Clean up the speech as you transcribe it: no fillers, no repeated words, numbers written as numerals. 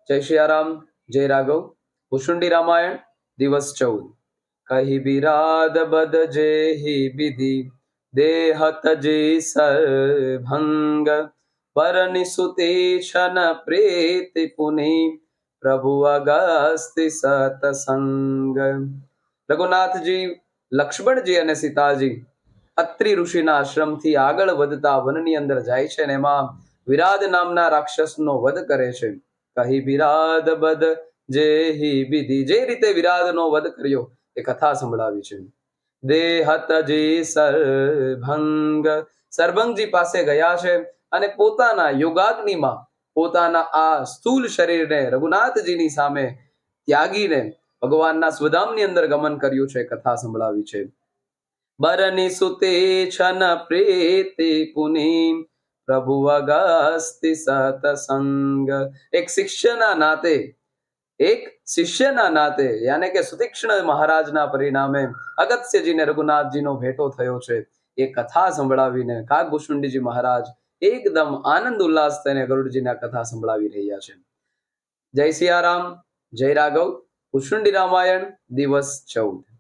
जय सियाराम, जय राघव। भुषुंडी रामायण दिवस 14। कही विराद बद जे ही विधि देह तजी सर्भंग परनि सुतेशन प्रीति पुनि प्रभु अगस्ति सतसंग। रघुनाथजी, લક્ષ્મણજી અને સીતાજી અત્રિ ઋષિના આશ્રમથી આગળ વધતા વનની અંદર જાય છે અને એમાં વિરાદ નામના રાક્ષસનો વધ કરે છે। કહી વિરાદ બદ જે હી વિધિ, જે રીતે વિરાદનો વધ કર્યો એ કથા સંભળાવી છે। દેહતજી સરભંગ, સરભંગજી પાસે ગયા છે અને પોતાના યોગાગ્નિમાં પોતાના આ સ્થૂલ શરીરને રઘુનાથજીની સામે ત્યાગીને ભગવાનના સ્વધામની અંદર ગમન કર્યું છે, કથા સંભળાવી છે। બરની સુતે છન પ્રીતિ પુનિ પ્રભુ અગસ્તિ સતસંગ। એક શિષ્યના નાતે યાને કે સુતીક્ષ્ણ મહારાજના પરિણામે અગત્યજીને રઘુનાથજીનો ભેટો થયો છે। એ કથા સંભળાવીને કાગભૂષુંડીજી મહારાજ એકદમ આનંદ ઉલ્લાસ થઈને ગરુડજીને આ કથા સંભળાવી રહ્યા છે। જય સિયારામ, જય રાઘવ। ભુષુંડી રામાયણ દિવસ 14।